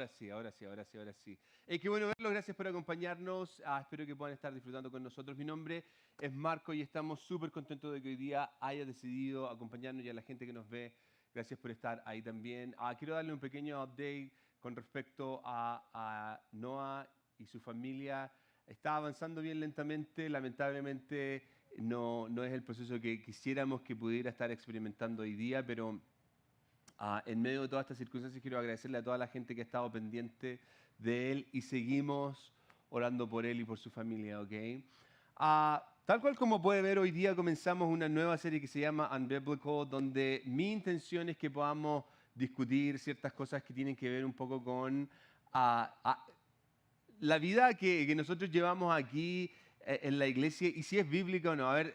Ahora sí, ahora sí, ahora sí, ahora sí. Qué bueno verlos, gracias por acompañarnos. Espero que puedan estar disfrutando con nosotros. Mi nombre es Marco y estamos súper contentos de que hoy día haya decidido acompañarnos y a la gente que nos ve. Gracias por estar ahí también. Quiero darle un pequeño update con respecto a Noah y su familia. Está avanzando bien lentamente, lamentablemente no es el proceso que quisiéramos que pudiera estar experimentando hoy día, pero en medio de todas estas circunstancias quiero agradecerle a toda la gente que ha estado pendiente de él y seguimos orando por él y por su familia, ¿ok? Tal cual como puede ver, hoy día comenzamos una nueva serie que se llama Unbiblical, donde mi intención es que podamos discutir ciertas cosas que tienen que ver un poco con la vida que nosotros llevamos aquí en la iglesia y si es bíblica o no. A ver,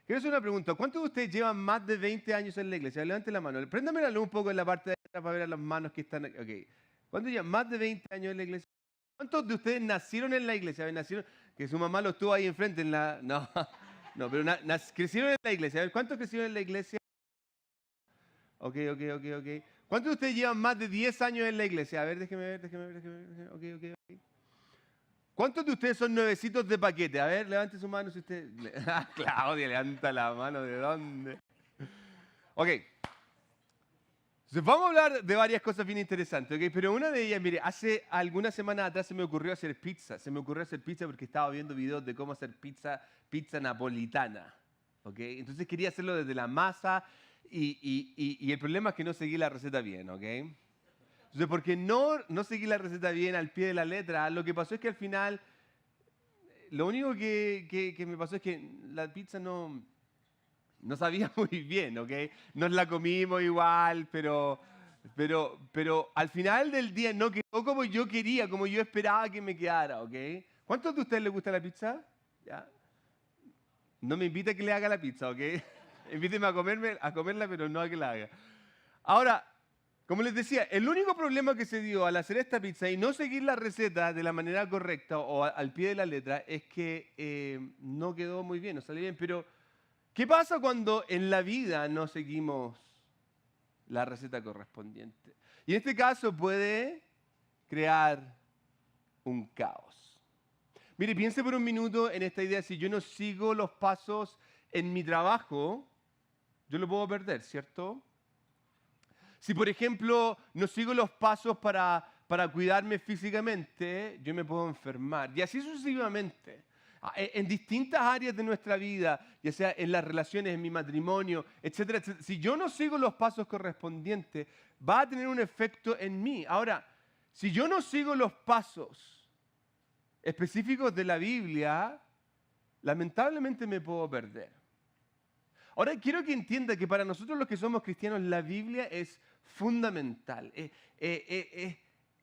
quiero hacer una pregunta. ¿Cuántos de ustedes llevan más de 20 años en la iglesia? Levanten la mano. Préndame la luz un poco en la parte de atrás para ver a las manos que están aquí. Ok. ¿Cuántos llevan más de 20 años en la iglesia? ¿Cuántos de ustedes nacieron en la iglesia? A ver, nacieron, que su mamá lo estuvo ahí enfrente en la... No, no, pero crecieron en la iglesia. A ver, ¿cuántos crecieron en la iglesia? Ok. ¿Cuántos de ustedes llevan más de 10 años en la iglesia? A ver, déjeme ver. Ok. ¿Cuántos de ustedes son nuevecitos de paquete? A ver, levante su mano si usted... Claudia, levanta la mano. ¿De dónde? Ok. Entonces, vamos a hablar de varias cosas bien interesantes, ¿ok? Pero una de ellas, mire, hace algunas semanas atrás se me ocurrió hacer pizza. Se me ocurrió hacer pizza porque estaba viendo videos de cómo hacer pizza napolitana, ¿ok? Entonces quería hacerlo desde la masa y el problema es que no seguí la receta bien, ¿ok? Entonces, porque no seguí la receta bien al pie de la letra, lo que pasó es que al final, lo único que me pasó es que la pizza no sabía muy bien, ¿ok? Nos la comimos igual, pero al final del día no quedó como yo quería, como yo esperaba que me quedara, ¿ok? ¿Cuántos de ustedes les gusta la pizza? ¿Ya? No me invite a que le haga la pizza, ¿ok? Invíteme a comerla, pero no a que la haga. Ahora, como les decía, el único problema que se dio al hacer esta pizza y no seguir la receta de la manera correcta o al pie de la letra es que no quedó muy bien, no salió bien. Pero, ¿qué pasa cuando en la vida no seguimos la receta correspondiente? Y en este caso puede crear un caos. Mire, piense por un minuto en esta idea. Si yo no sigo los pasos en mi trabajo, yo lo puedo perder, ¿cierto? Si, por ejemplo, no sigo los pasos para cuidarme físicamente, yo me puedo enfermar. Y así sucesivamente. En distintas áreas de nuestra vida, ya sea en las relaciones, en mi matrimonio, etcétera, etcétera. Si yo no sigo los pasos correspondientes, va a tener un efecto en mí. Ahora, si yo no sigo los pasos específicos de la Biblia, lamentablemente me puedo perder. Ahora quiero que entienda que para nosotros los que somos cristianos la Biblia es fundamental, es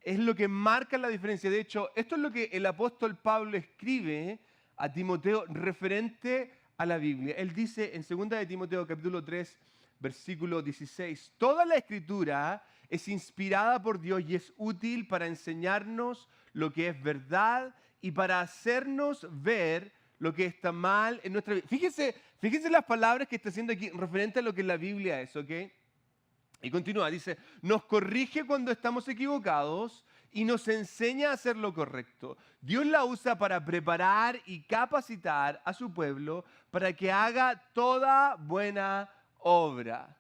lo que marca la diferencia. De hecho, esto es lo que el apóstol Pablo escribe a Timoteo referente a la Biblia. Él dice en 2 de Timoteo capítulo 3, versículo 16, toda la escritura es inspirada por Dios y es útil para enseñarnos lo que es verdad y para hacernos ver lo que está mal en nuestra vida. Fíjense las palabras que está haciendo aquí referente a lo que la Biblia es, ¿ok? Y continúa, dice, nos corrige cuando estamos equivocados y nos enseña a hacer lo correcto. Dios la usa para preparar y capacitar a su pueblo para que haga toda buena obra.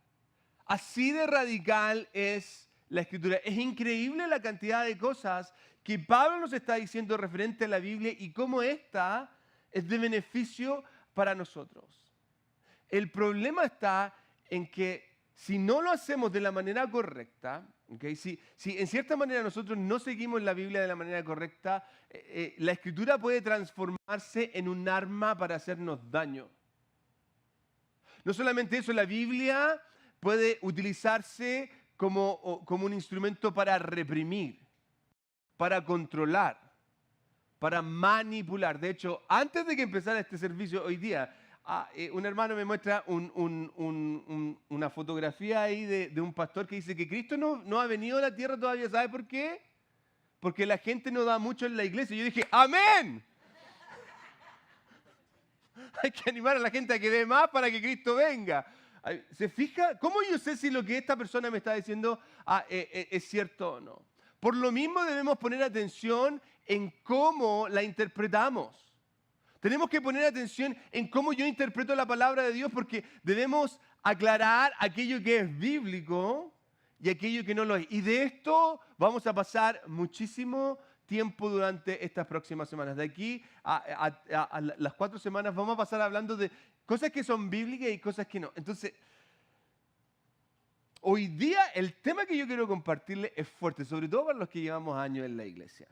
Así de radical es la Escritura. Es increíble la cantidad de cosas que Pablo nos está diciendo referente a la Biblia y cómo esta es de beneficio para nosotros. El problema está en que si no lo hacemos de la manera correcta, ¿okay? Si en cierta manera nosotros no seguimos la Biblia de la manera correcta, la Escritura puede transformarse en un arma para hacernos daño. No solamente eso, la Biblia puede utilizarse como un instrumento para reprimir, para controlar, para manipular. De hecho, antes de que empezara este servicio hoy día, un hermano me muestra una fotografía ahí de un pastor que dice que Cristo no ha venido a la tierra todavía. ¿Sabe por qué? Porque la gente no da mucho en la iglesia. Y yo dije, ¡amén! Hay que animar a la gente a que dé más para que Cristo venga. ¿Se fija? ¿Cómo yo sé si lo que esta persona me está diciendo es cierto o no? Por lo mismo debemos poner atención en cómo la interpretamos. Tenemos que poner atención en cómo yo interpreto la palabra de Dios porque debemos aclarar aquello que es bíblico y aquello que no lo es. Y de esto vamos a pasar muchísimo tiempo durante estas próximas semanas. De aquí a las 4 semanas vamos a pasar hablando de cosas que son bíblicas y cosas que no. Entonces, hoy día el tema que yo quiero compartirles es fuerte, sobre todo para los que llevamos años en la iglesia.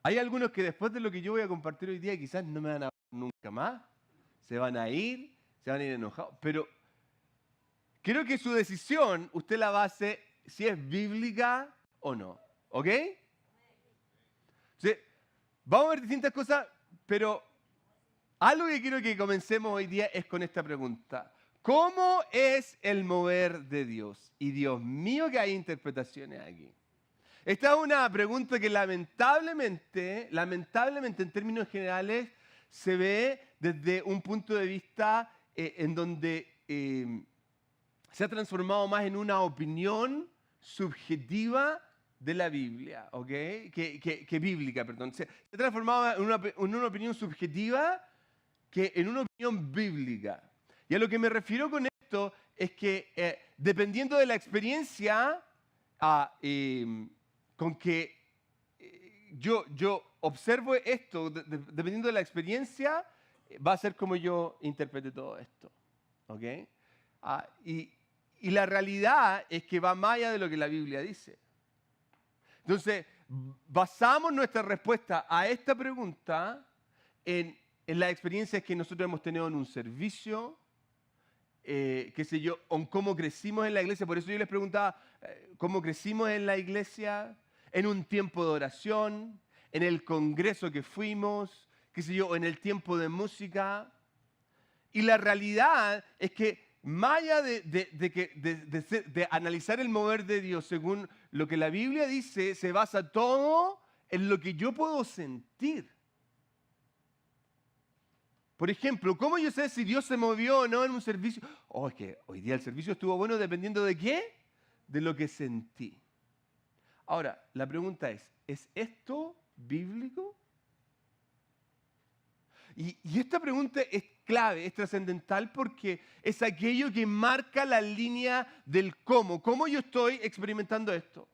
Hay algunos que después de lo que yo voy a compartir hoy día quizás no me van a ver nunca más, se van a ir enojados, pero creo que su decisión usted la base si es bíblica o no, ¿ok? Entonces, vamos a ver distintas cosas, pero algo que quiero que comencemos hoy día es con esta pregunta. ¿Cómo es el mover de Dios? Y Dios mío que hay interpretaciones aquí. Esta es una pregunta que lamentablemente en términos generales se ve desde un punto de vista en donde se ha transformado más en una opinión subjetiva de la Biblia, ¿ok? Que bíblica, perdón. Se ha transformado en una opinión subjetiva que en una opinión bíblica. Y a lo que me refiero con esto es que dependiendo de la experiencia con que yo observo esto, dependiendo de la experiencia, va a ser como yo interprete todo esto. ¿Ok? Y la realidad es que va más allá de lo que la Biblia dice. Entonces, basamos nuestra respuesta a esta pregunta en las experiencias que nosotros hemos tenido en un servicio, qué sé yo, en cómo crecimos en la iglesia. Por eso yo les preguntaba, ¿cómo crecimos en la iglesia? En un tiempo de oración, en el congreso que fuimos, qué sé yo, en el tiempo de música. Y la realidad es que más allá de analizar el mover de Dios según lo que la Biblia dice, se basa todo en lo que yo puedo sentir. Por ejemplo, ¿cómo yo sé si Dios se movió o no en un servicio? Oh, es que hoy día el servicio estuvo bueno dependiendo de qué? De lo que sentí. Ahora, la pregunta ¿es esto bíblico? Y esta pregunta es clave, es trascendental porque es aquello que marca la línea del cómo. ¿Cómo yo estoy experimentando esto?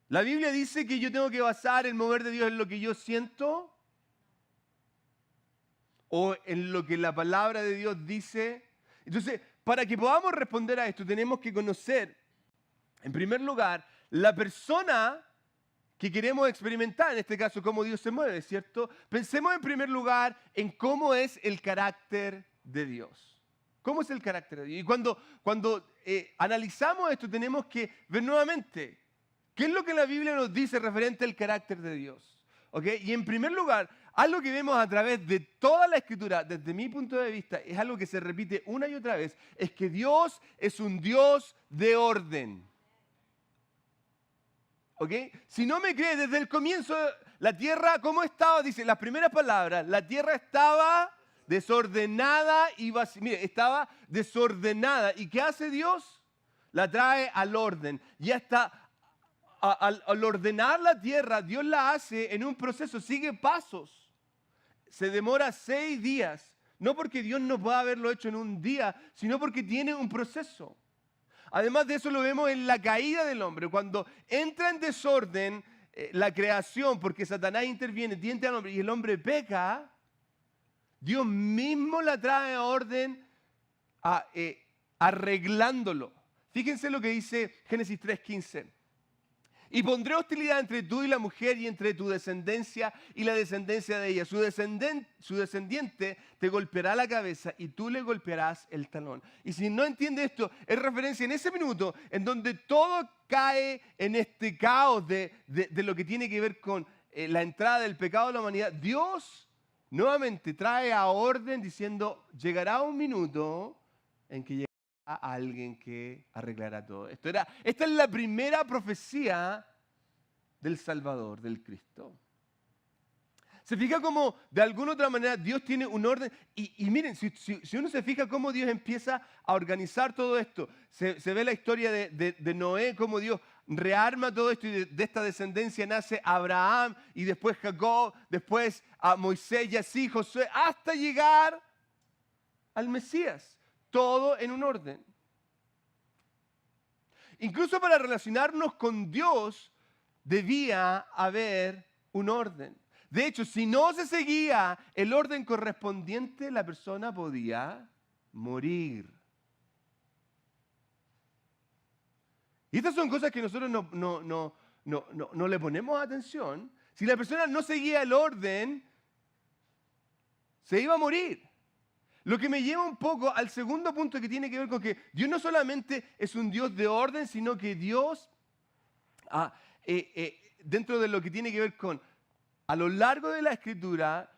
La Biblia dice que yo tengo que basar el mover de Dios en lo que yo siento o en lo que la palabra de Dios dice. Entonces, para que podamos responder a esto, tenemos que conocer, en primer lugar, la persona que queremos experimentar, en este caso, cómo Dios se mueve, ¿cierto? Pensemos en primer lugar en cómo es el carácter de Dios. ¿Cómo es el carácter de Dios? Y cuando analizamos esto, tenemos que ver nuevamente qué es lo que la Biblia nos dice referente al carácter de Dios. ¿Ok? Y en primer lugar, algo que vemos a través de toda la Escritura, desde mi punto de vista, es algo que se repite una y otra vez, es que Dios es un Dios de orden. ¿Ok? Si no me crees, desde el comienzo, la tierra, ¿cómo estaba? Dice, las primeras palabras, la tierra estaba desordenada y vacía. Mire, estaba desordenada. ¿Y qué hace Dios? La trae al orden. Y hasta al ordenar la tierra, Dios la hace en un proceso, sigue pasos. Se demora 6 días. No porque Dios no pueda haberlo hecho en un día, sino porque tiene un proceso. Además de eso lo vemos en la caída del hombre. Cuando entra en desorden la creación, porque Satanás interviene, tienta al hombre y el hombre peca, Dios mismo la trae a orden arreglándolo. Fíjense lo que dice Génesis 3:15. Y pondré hostilidad entre tú y la mujer y entre tu descendencia y la descendencia de ella. Su descendiente te golpeará la cabeza y tú le golpearás el talón. Y si no entiende esto, es referencia en ese minuto en donde todo cae en este caos de lo que tiene que ver con la entrada del pecado de la humanidad. Dios nuevamente trae a orden diciendo, llegará un minuto en que a alguien que arreglará todo esto. Esta es la primera profecía del Salvador, del Cristo. ¿Se fija cómo de alguna u otra manera Dios tiene un orden? Y miren, si uno se fija cómo Dios empieza a organizar todo esto, se ve la historia de Noé, cómo Dios rearma todo esto y de esta descendencia nace Abraham y después Jacob, después a Moisés y así Josué, hasta llegar al Mesías. Todo en un orden. Incluso para relacionarnos con Dios debía haber un orden. De hecho, si no se seguía el orden correspondiente, la persona podía morir. Y estas son cosas que nosotros no le ponemos atención. Si la persona no seguía el orden, se iba a morir. Lo que me lleva un poco al segundo punto que tiene que ver con que Dios no solamente es un Dios de orden, sino que Dios, dentro de lo que tiene que ver con, a lo largo de la Escritura,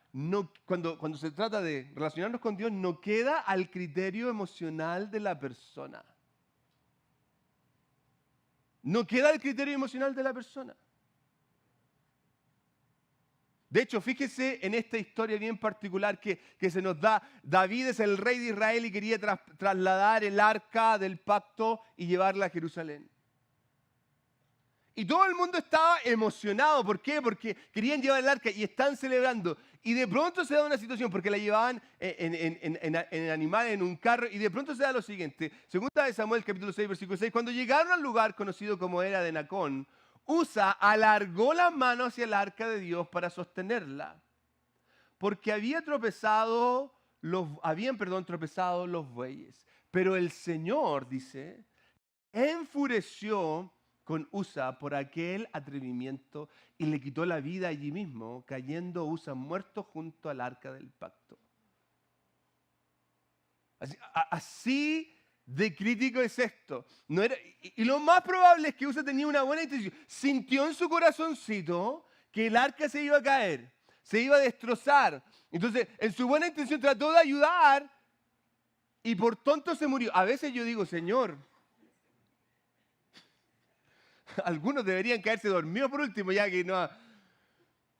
cuando se trata de relacionarnos con Dios, no queda al criterio emocional de la persona. No queda al criterio emocional de la persona. De hecho, fíjese en esta historia bien particular que se nos da. David es el rey de Israel y quería trasladar el arca del pacto y llevarla a Jerusalén. Y todo el mundo estaba emocionado. ¿Por qué? Porque querían llevar el arca y están celebrando. Y de pronto se da una situación, porque la llevaban en animales, en un carro, y de pronto se da lo siguiente. Segunda de Samuel, capítulo 6, versículo 6. Cuando llegaron al lugar conocido como era de Nacón, Usa alargó las manos hacia el arca de Dios para sostenerla, porque habían tropezado los bueyes. Pero el Señor, dice, enfureció con Usa por aquel atrevimiento y le quitó la vida allí mismo, cayendo Usa muerto junto al arca del pacto. Así de crítico es esto. Y lo más probable es que Usa tenía una buena intención. Sintió en su corazoncito que el arca se iba a caer, se iba a destrozar. Entonces, en su buena intención trató de ayudar y por tonto se murió. A veces yo digo, Señor, algunos deberían caerse dormidos por último, ya que no.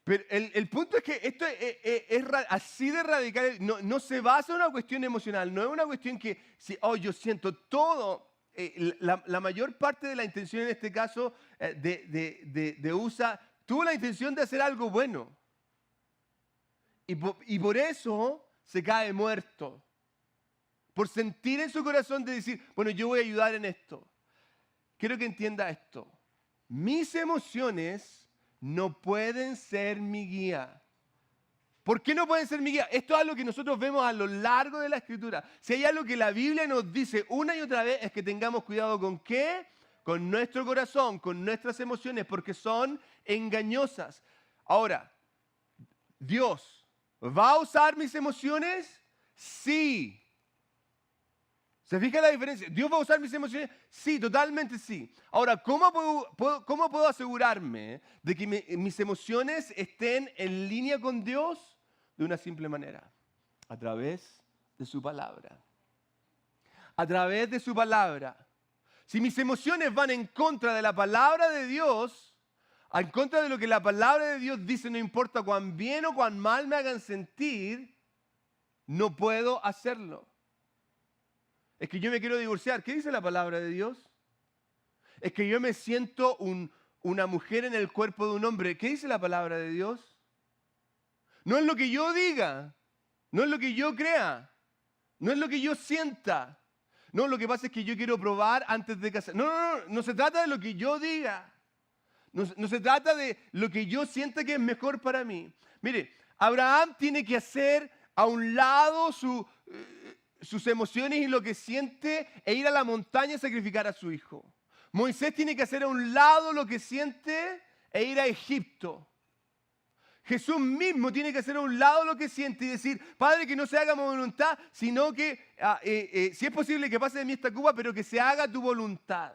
Pero el punto es que esto es así de radical, no se basa en una cuestión emocional, no es una cuestión que, yo siento todo, la mayor parte de la intención en este caso de Usa, tuvo la intención de hacer algo bueno. Y por eso se cae muerto. Por sentir en su corazón de decir, bueno, yo voy a ayudar en esto. Quiero que entienda esto. Mis emociones no pueden ser mi guía. ¿Por qué no pueden ser mi guía? Esto es algo que nosotros vemos a lo largo de la Escritura. Si hay algo que la Biblia nos dice una y otra vez es que tengamos cuidado con ¿qué? Con nuestro corazón, con nuestras emociones, porque son engañosas. Ahora, ¿Dios va a usar mis emociones? Sí. ¿Se fija la diferencia? ¿Dios va a usar mis emociones? Sí, totalmente sí. Ahora, ¿cómo puedo asegurarme de que mis emociones estén en línea con Dios? De una simple manera, a través de su palabra. A través de su palabra. Si mis emociones van en contra de la palabra de Dios, en contra de lo que la palabra de Dios dice, no importa cuán bien o cuán mal me hagan sentir, no puedo hacerlo. Es que yo me quiero divorciar. ¿Qué dice la palabra de Dios? Es que yo me siento una mujer en el cuerpo de un hombre. ¿Qué dice la palabra de Dios? No es lo que yo diga, no es lo que yo crea, no es lo que yo sienta. No, lo que pasa es que yo quiero probar antes de casar. No se trata de lo que yo diga. No se trata de lo que yo sienta que es mejor para mí. Mire, Abraham tiene que hacer a un lado sus emociones y lo que siente e ir a la montaña a sacrificar a su hijo. Moisés tiene que hacer a un lado lo que siente e ir a Egipto. Jesús mismo tiene que hacer a un lado lo que siente y decir, Padre, que no se haga mi voluntad, sino que, si es posible que pase de mí esta copa, pero que se haga tu voluntad.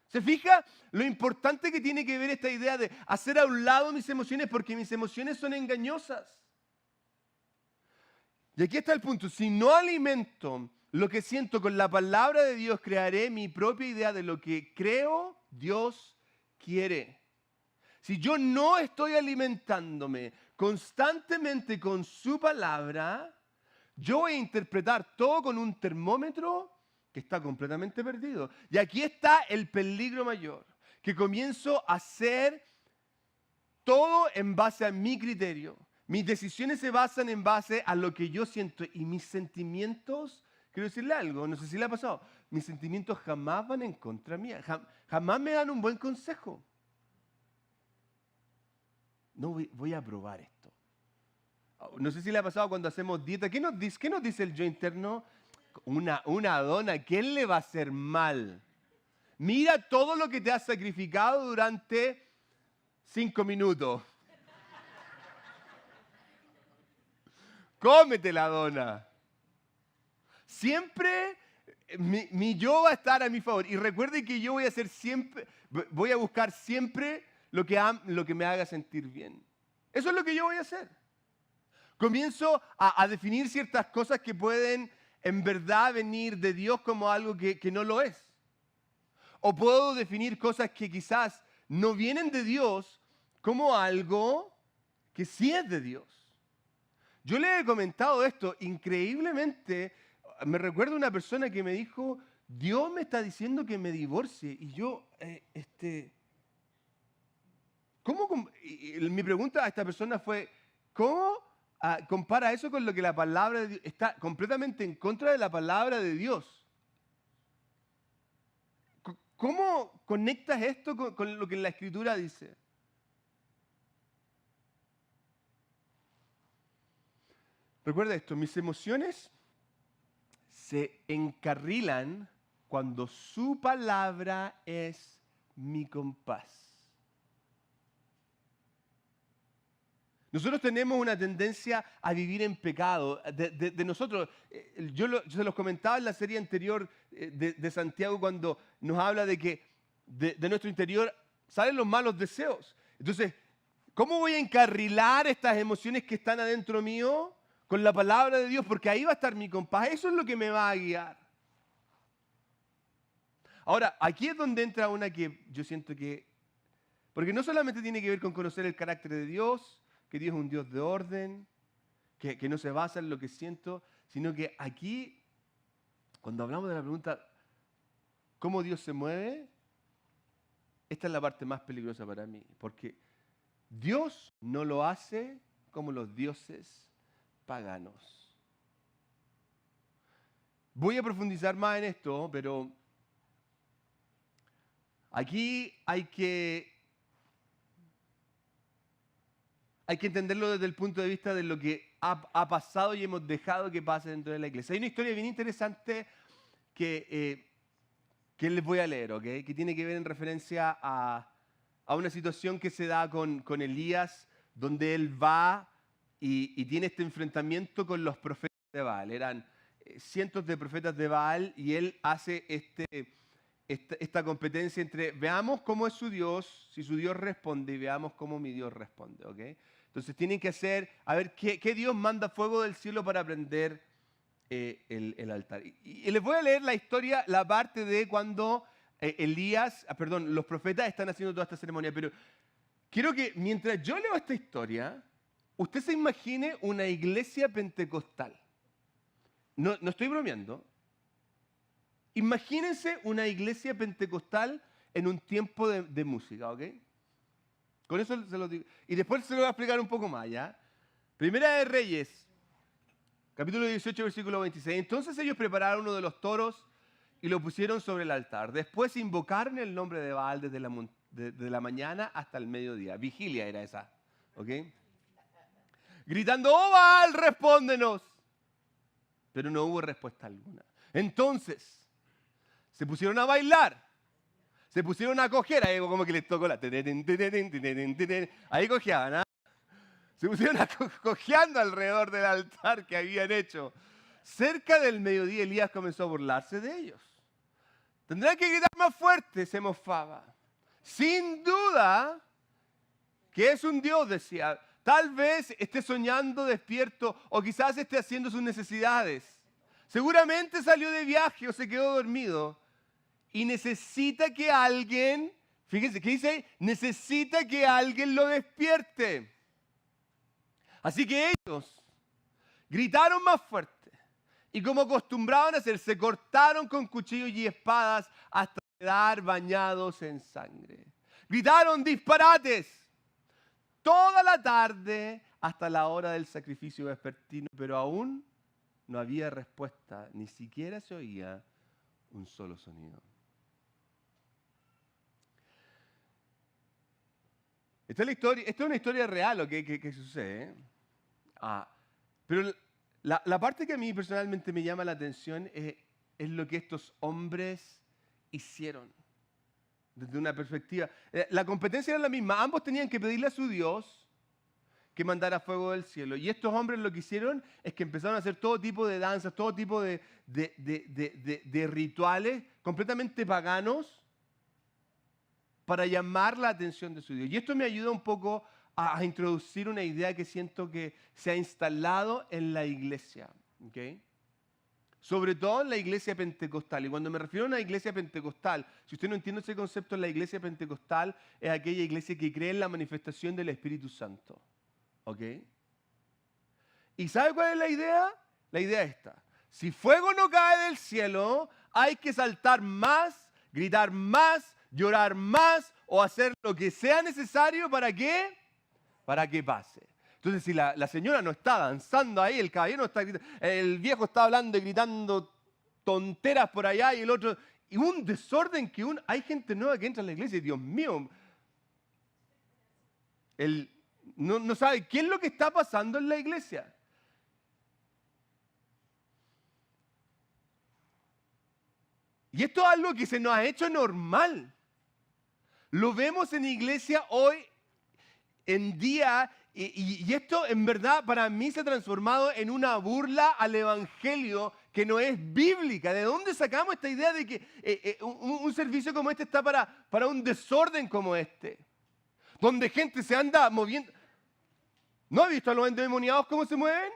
¿Se fija lo importante que tiene que ver esta idea de hacer a un lado mis emociones? Porque mis emociones son engañosas. Y aquí está el punto. Si no alimento lo que siento con la palabra de Dios, crearé mi propia idea de lo que creo Dios quiere. Si yo no estoy alimentándome constantemente con su palabra, yo voy a interpretar todo con un termómetro que está completamente perdido. Y aquí está el peligro mayor, que comienzo a hacer todo en base a mi criterio. Mis decisiones se basan en base a lo que yo siento y mis sentimientos, quiero decirle algo, no sé si le ha pasado, mis sentimientos jamás van en contra mía, jamás me dan un buen consejo. No voy a probar esto. No sé si le ha pasado cuando hacemos dieta. ¿Qué nos dice el yo interno? Una dona, ¿quién le va a hacer mal? Mira todo lo que te has sacrificado durante 5 minutos. Cómete la dona. Siempre mi yo va a estar a mi favor. Y recuerde que yo voy a buscar siempre lo que me haga sentir bien. Eso es lo que yo voy a hacer. Comienzo a definir ciertas cosas que pueden en verdad venir de Dios como algo que no lo es. O puedo definir cosas que quizás no vienen de Dios como algo que sí es de Dios. Yo le he comentado esto, increíblemente, me recuerdo una persona que me dijo, Dios me está diciendo que me divorcie. Y yo, mi pregunta a esta persona fue, ¿cómo compara eso con lo que la palabra de Dios está completamente en contra de la palabra de Dios? ¿Cómo conectas esto con lo que la Escritura dice? Recuerda esto, mis emociones se encarrilan cuando su palabra es mi compás. Nosotros tenemos una tendencia a vivir en pecado. De nosotros, yo se los comentaba en la serie anterior de Santiago cuando nos habla de que de nuestro interior salen los malos deseos. Entonces, ¿cómo voy a encarrilar estas emociones que están adentro mío con la palabra de Dios? Porque ahí va a estar mi compás. Eso es lo que me va a guiar. Ahora, aquí es donde entra una que yo siento que... Porque no solamente tiene que ver con conocer el carácter de Dios, que Dios es un Dios de orden, que no se basa en lo que siento, sino que aquí, cuando hablamos de la pregunta, ¿cómo Dios se mueve? Esta es la parte más peligrosa para mí, porque Dios no lo hace como los dioses paganos. Voy a profundizar más en esto, pero aquí hay que entenderlo desde el punto de vista de lo que ha pasado y hemos dejado que pase dentro de la iglesia. Hay una historia bien interesante que les voy a leer, ¿ok? Que tiene que ver en referencia a una situación que se da con Elías, donde él va y tiene este enfrentamiento con los profetas de Baal. Eran cientos de profetas de Baal y él hace esta competencia entre veamos cómo es su Dios, si su Dios responde, y veamos cómo mi Dios responde, ¿ok? Entonces tienen que hacer, a ver, ¿qué Dios manda fuego del cielo para prender el altar? Y les voy a leer la historia, la parte de cuando los profetas están haciendo toda esta ceremonia, pero quiero que mientras yo leo esta historia, usted se imagine una iglesia pentecostal. No estoy bromeando. Imagínense una iglesia pentecostal en un tiempo de música, ¿ok? Con eso se lo digo. Y después se lo voy a explicar un poco más, ¿ya? Primera de Reyes, capítulo 18, versículo 26. Entonces ellos prepararon uno de los toros y lo pusieron sobre el altar. Después invocaron el nombre de Baal desde la mañana hasta el mediodía. Vigilia era esa, ¿ok? Gritando, ¡oh Baal, respóndenos! Pero no hubo respuesta alguna. Entonces se pusieron a bailar. Se pusieron a cojear, ahí como que les tocó la... Ahí cojeaban, ¿ah? Se pusieron cojeando alrededor del altar que habían hecho. Cerca del mediodía Elías comenzó a burlarse de ellos. Tendrán que gritar más fuerte, se mofaba. Sin duda que es un Dios, decía. Tal vez esté soñando despierto o quizás esté haciendo sus necesidades. Seguramente salió de viaje o se quedó dormido. Y necesita que alguien, fíjense, ¿qué dice? Necesita que alguien lo despierte. Así que ellos gritaron más fuerte y como acostumbraban a hacer, se cortaron con cuchillos y espadas hasta quedar bañados en sangre. Gritaron disparates toda la tarde hasta la hora del sacrificio vespertino, pero aún no había respuesta, ni siquiera se oía un solo sonido. Esta es una historia real lo que sucede, ¿eh? Pero la parte que a mí personalmente me llama la atención es lo que estos hombres hicieron. Desde una perspectiva. La competencia era la misma. Ambos tenían que pedirle a su Dios que mandara fuego del cielo. Y estos hombres lo que hicieron es que empezaron a hacer todo tipo de danzas, todo tipo de rituales completamente paganos para llamar la atención de su Dios. Y esto me ayuda un poco a introducir una idea que siento que se ha instalado en la iglesia, ¿okay? Sobre todo en la iglesia pentecostal. Y cuando me refiero a una iglesia pentecostal, si usted no entiende ese concepto, la iglesia pentecostal es aquella iglesia que cree en la manifestación del Espíritu Santo. ¿Ok? ¿Y sabe cuál es la idea? La idea es esta. Si fuego no cae del cielo, hay que saltar más, gritar más, llorar más o hacer lo que sea necesario para que pase. Entonces, si la señora no está danzando ahí, el caballero no está gritando, el viejo está hablando y gritando tonteras por allá y el otro, y un desorden que hay gente nueva que entra en la iglesia y Dios mío, no sabe qué es lo que está pasando en la iglesia. Y esto es algo que se nos ha hecho normal. Lo vemos en iglesia hoy en día. Y esto en verdad para mí se ha transformado en una burla al evangelio que no es bíblica. ¿De dónde sacamos esta idea de que un servicio como este está para un desorden como este? Donde gente se anda moviendo. ¿No ha visto a los endemoniados cómo se mueven?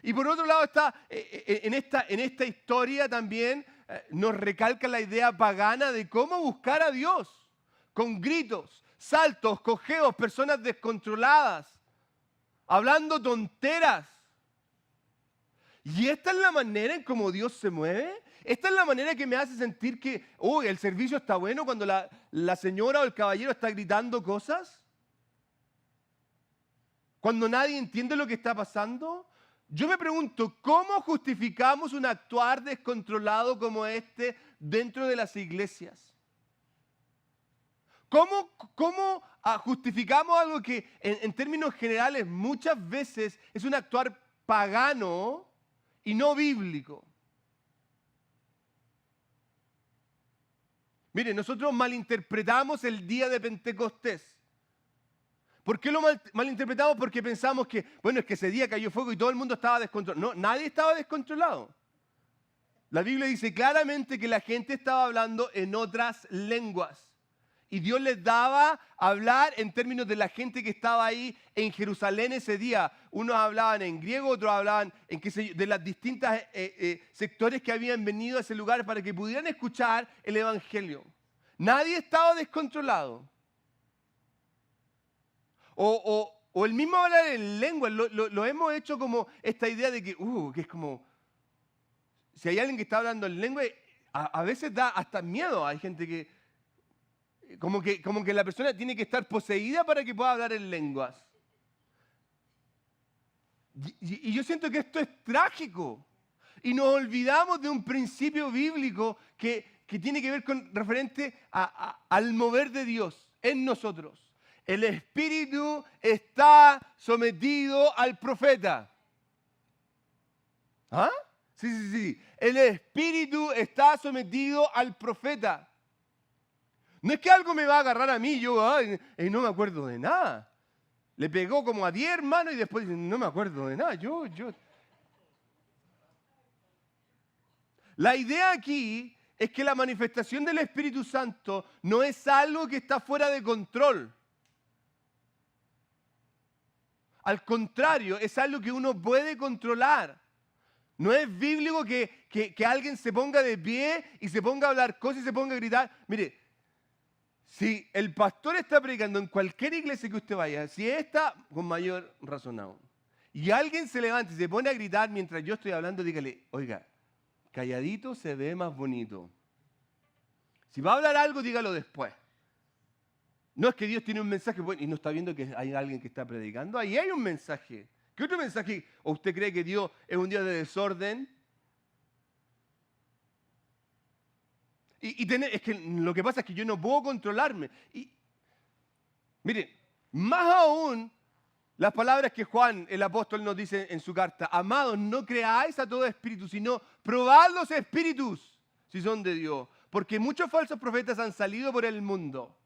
Y por otro lado está en esta historia también nos recalca la idea pagana de cómo buscar a Dios, con gritos, saltos, cojeos, personas descontroladas, hablando tonteras. Y esta es la manera en cómo Dios se mueve. Esta es la manera que me hace sentir que el servicio está bueno cuando la señora o el caballero está gritando cosas. Cuando nadie entiende lo que está pasando. Yo me pregunto, ¿cómo justificamos un actuar descontrolado como este dentro de las iglesias? ¿Cómo justificamos algo que en términos generales muchas veces es un actuar pagano y no bíblico? Mire, nosotros malinterpretamos el día de Pentecostés. ¿Por qué lo malinterpretamos? Porque pensamos que, es que ese día cayó fuego y todo el mundo estaba descontrolado. No, nadie estaba descontrolado. La Biblia dice claramente que la gente estaba hablando en otras lenguas. Y Dios les daba a hablar en términos de la gente que estaba ahí en Jerusalén ese día. Unos hablaban en griego, otros hablaban de las distintas sectores que habían venido a ese lugar para que pudieran escuchar el Evangelio. Nadie estaba descontrolado. O el mismo hablar en lengua, lo hemos hecho como esta idea de que es como, si hay alguien que está hablando en lengua, a veces da hasta miedo. Hay gente que como que la persona tiene que estar poseída para que pueda hablar en lenguas. Y yo siento que esto es trágico. Y nos olvidamos de un principio bíblico que tiene que ver con referente al mover de Dios en nosotros. El espíritu está sometido al profeta. ¿Ah? Sí. El espíritu está sometido al profeta. No es que algo me va a agarrar a mí y yo no me acuerdo de nada. Le pegó como a 10 hermanos y después no me acuerdo de nada. La idea aquí es que la manifestación del Espíritu Santo no es algo que está fuera de control. Al contrario, es algo que uno puede controlar. No es bíblico que alguien se ponga de pie y se ponga a hablar cosas y se ponga a gritar. Mire, Si el pastor está predicando en cualquier iglesia que usted vaya, si está con mayor razón aún, y alguien se levanta y se pone a gritar mientras yo estoy hablando, dígale, oiga, calladito se ve más bonito. Si va a hablar algo, dígalo después. No es que Dios tiene un mensaje bueno y no está viendo que hay alguien que está predicando. Ahí hay un mensaje. ¿Qué otro mensaje? ¿O usted cree que Dios es un Dios de desorden? Es que lo que pasa es que yo no puedo controlarme. Y mire, más aún, las palabras que Juan, el apóstol, nos dice en su carta: amados, no creáis a todo espíritu, sino probad los espíritus si son de Dios. Porque muchos falsos profetas han salido por el mundo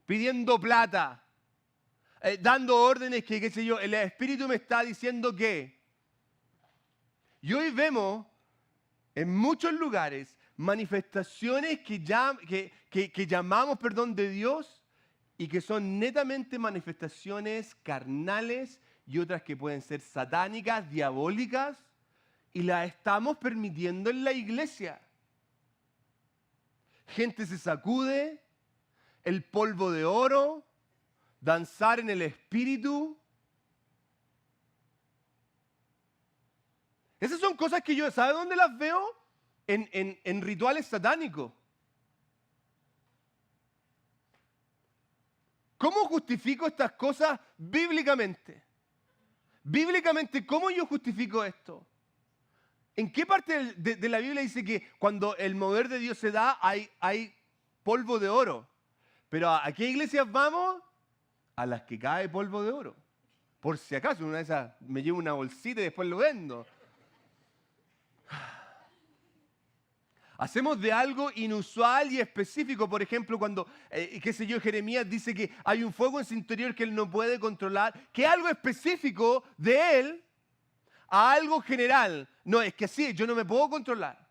pidiendo plata, dando órdenes que, qué sé yo, el espíritu me está diciendo que. Y hoy vemos en muchos lugares manifestaciones que llamamos, de Dios, y que son netamente manifestaciones carnales y otras que pueden ser satánicas, diabólicas, y las estamos permitiendo en la iglesia. Gente se sacude el polvo de oro, danzar en el espíritu. Esas son cosas que yo, ¿sabe dónde las veo? En rituales satánicos. ¿Cómo justifico estas cosas bíblicamente? Bíblicamente, ¿cómo yo justifico esto? ¿En qué parte de la Biblia dice que cuando el mover de Dios se da hay polvo de oro? Pero ¿a qué iglesias vamos? A las que cae polvo de oro. Por si acaso, una de esas me llevo una bolsita y después lo vendo. Hacemos de algo inusual y específico. Por ejemplo, cuando, Jeremías dice que hay un fuego en su interior que él no puede controlar, que algo específico de él a algo general. No, es que sí, yo no me puedo controlar.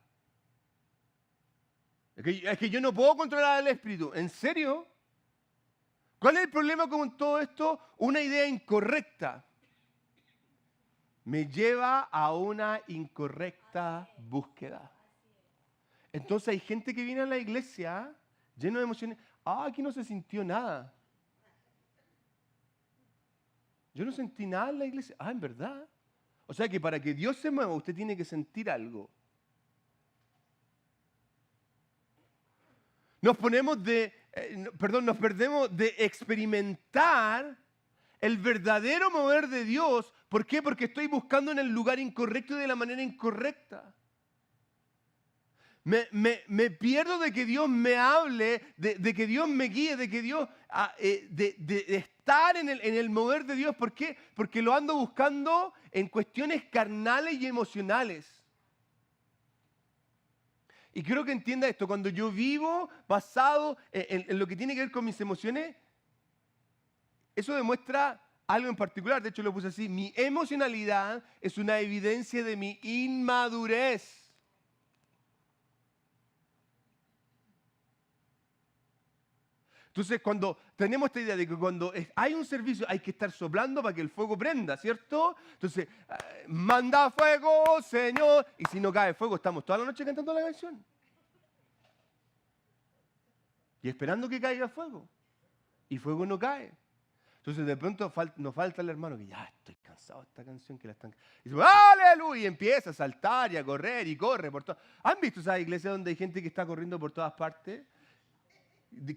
Es que yo no puedo controlar al espíritu. ¿En serio? ¿Cuál es el problema con todo esto? Una idea incorrecta me lleva a una incorrecta búsqueda. Entonces hay gente que viene a la iglesia lleno de emociones. Aquí no se sintió nada. Yo no sentí nada en la iglesia. En verdad. O sea que para que Dios se mueva, usted tiene que sentir algo. Nos perdemos de experimentar el verdadero mover de Dios. ¿Por qué? Porque estoy buscando en el lugar incorrecto y de la manera incorrecta. Me pierdo de que Dios me hable, de que Dios me guíe, de que Dios, de estar en el mover de Dios. ¿Por qué? Porque lo ando buscando en cuestiones carnales y emocionales. Y quiero que entienda esto: cuando yo vivo basado en lo que tiene que ver con mis emociones, eso demuestra algo en particular. De hecho, lo puse así: mi emocionalidad es una evidencia de mi inmadurez. Entonces, cuando tenemos esta idea de que cuando hay un servicio hay que estar soplando para que el fuego prenda, ¿cierto? Entonces, manda fuego, Señor. Y si no cae fuego, estamos toda la noche cantando la canción. Y esperando que caiga fuego. Y fuego no cae. Entonces, de pronto nos falta el hermano que ya estoy cansado de esta canción que la están... Y dice, ¡aleluya! Y empieza a saltar y a correr y corre por todas... ¿Han visto esas iglesias donde hay gente que está corriendo por todas partes?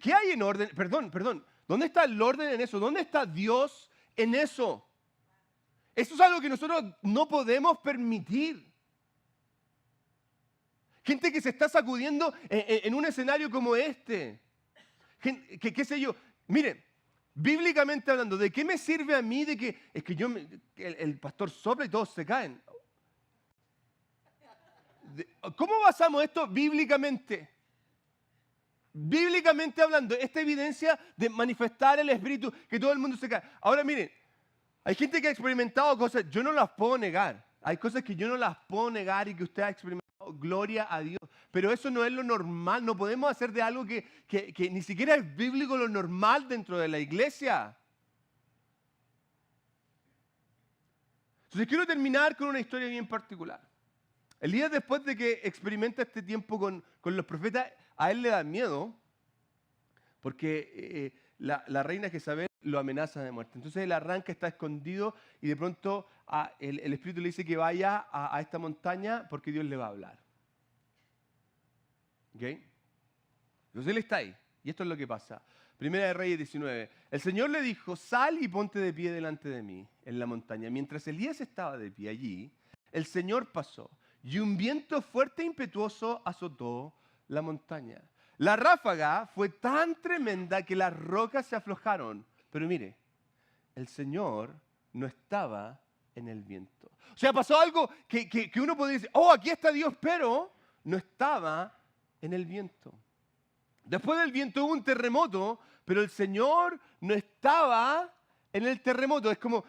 ¿Qué hay en orden? Perdón. ¿Dónde está el orden en eso? ¿Dónde está Dios en eso? Eso es algo que nosotros no podemos permitir. Gente que se está sacudiendo en un escenario como este. ¿Qué sé yo? Miren, bíblicamente hablando, ¿de qué me sirve a mí de que el pastor sopla y todos se caen? ¿Cómo basamos esto bíblicamente? Bíblicamente hablando, esta evidencia de manifestar el Espíritu, que todo el mundo se cae. Ahora miren, hay gente que ha experimentado cosas, yo no las puedo negar. Hay cosas que yo no las puedo negar y que usted ha experimentado, gloria a Dios. Pero eso no es lo normal, no podemos hacer de algo que ni siquiera es bíblico lo normal dentro de la iglesia. Entonces quiero terminar con una historia bien particular. Elías, después de que experimenta este tiempo con los profetas, a él le da miedo, porque la reina Jezabel lo amenaza de muerte. Entonces él arranca, está escondido y de pronto el Espíritu le dice que vaya a esta montaña porque Dios le va a hablar. ¿Ok? Entonces él está ahí y esto es lo que pasa. Primera de Reyes 19. El Señor le dijo, sal y ponte de pie delante de mí en la montaña. Mientras Elías estaba de pie allí, el Señor pasó y un viento fuerte e impetuoso azotó la montaña. La ráfaga fue tan tremenda que las rocas se aflojaron. Pero mire, el Señor no estaba en el viento. O sea, pasó algo que uno podría decir, oh, aquí está Dios, pero no estaba en el viento. Después del viento hubo un terremoto, pero el Señor no estaba en el terremoto. Es como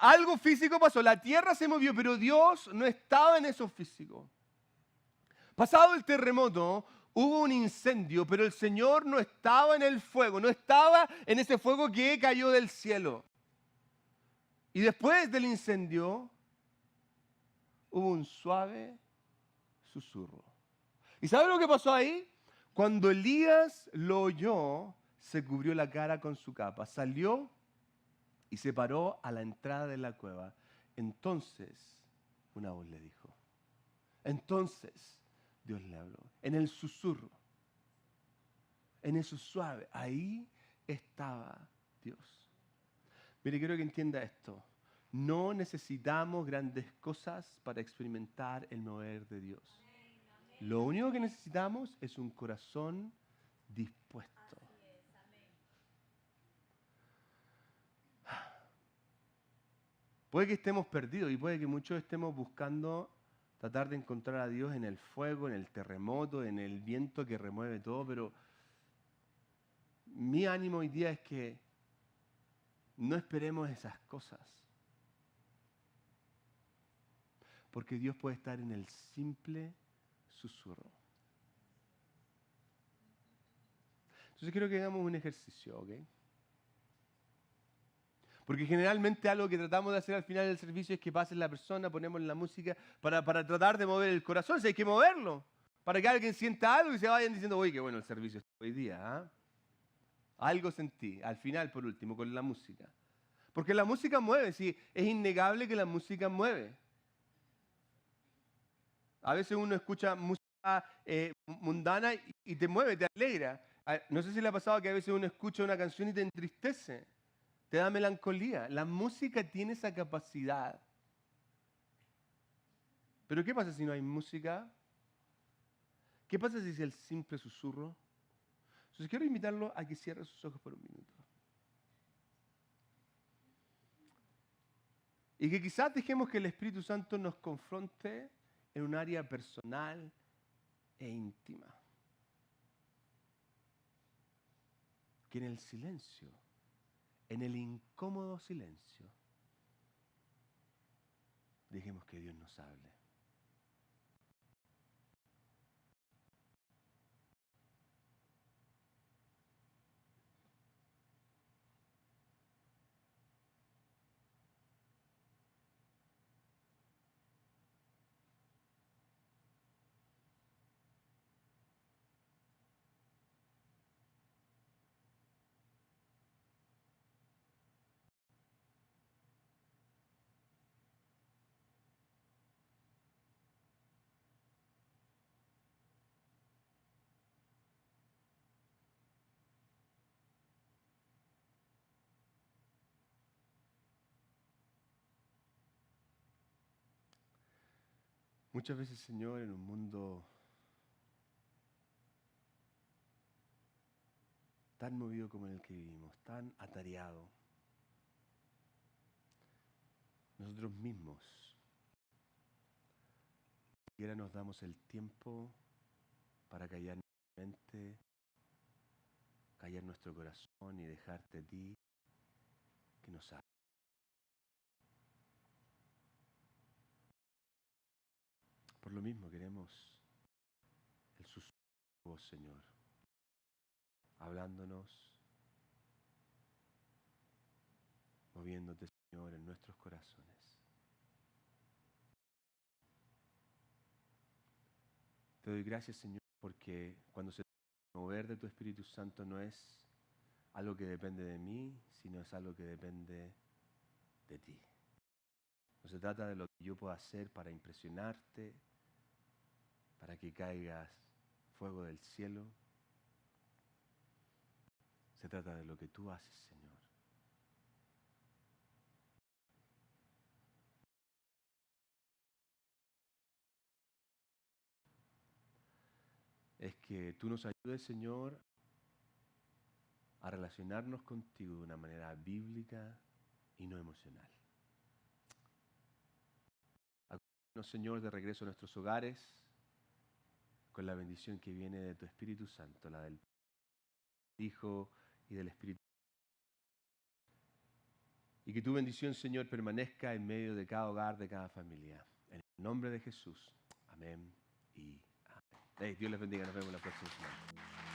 algo físico pasó, la tierra se movió, pero Dios no estaba en eso físico. Pasado el terremoto, hubo un incendio, pero el Señor no estaba en el fuego, no estaba en ese fuego que cayó del cielo. Y después del incendio, hubo un suave susurro. ¿Y sabe lo que pasó ahí? Cuando Elías lo oyó, se cubrió la cara con su capa, salió y se paró a la entrada de la cueva. Entonces, una voz le dijo. Entonces, Dios le habló. En el susurro, en eso suave, ahí estaba Dios. Mire, quiero que entienda esto. No necesitamos grandes cosas para experimentar el mover de Dios. Lo único que necesitamos es un corazón dispuesto. Puede que estemos perdidos y puede que muchos estemos buscando tratar de encontrar a Dios en el fuego, en el terremoto, en el viento que remueve todo, pero mi ánimo hoy día es que no esperemos esas cosas. Porque Dios puede estar en el simple susurro. Entonces quiero que hagamos un ejercicio, ¿ok? Porque generalmente algo que tratamos de hacer al final del servicio es que pase la persona, ponemos la música para tratar de mover el corazón. O sea, hay que moverlo. Para que alguien sienta algo y se vayan diciendo, uy, qué bueno el servicio hoy día. ¿Ah? Algo sentí, al final, por último, con la música. Porque la música mueve, sí, es innegable que la música mueve. A veces uno escucha música mundana y te mueve, te alegra. No sé si le ha pasado que a veces uno escucha una canción y te entristece, te da melancolía. La música tiene esa capacidad. Pero ¿qué pasa si no hay música? ¿Qué pasa si es el simple susurro? Entonces quiero invitarlo a que cierre sus ojos por un minuto. Y que quizás dejemos que el Espíritu Santo nos confronte en un área personal e íntima. Que en el silencio, en el incómodo silencio, dejemos que Dios nos hable. Muchas veces, Señor, en un mundo tan movido como en el que vivimos, tan atareado, nosotros mismos, ni siquiera nos damos el tiempo para callar nuestra mente, callar nuestro corazón y dejarte a ti que nos hables. Por lo mismo queremos el susurro de tu voz, Señor, hablándonos, moviéndote, Señor, en nuestros corazones. Te doy gracias, Señor, porque cuando se mover de tu Espíritu Santo no es algo que depende de mí, sino es algo que depende de ti. No se trata de lo que yo pueda hacer para impresionarte, para que caigas fuego del cielo. Se trata de lo que tú haces, Señor. Es que tú nos ayudes, Señor, a relacionarnos contigo de una manera bíblica y no emocional. Acompáñanos, Señor, de regreso a nuestros hogares con la bendición que viene de tu Espíritu Santo, la del Hijo y del Espíritu. Y que tu bendición, Señor, permanezca en medio de cada hogar, de cada familia. En el nombre de Jesús. Amén y amén. Dios les bendiga. Nos vemos la próxima semana.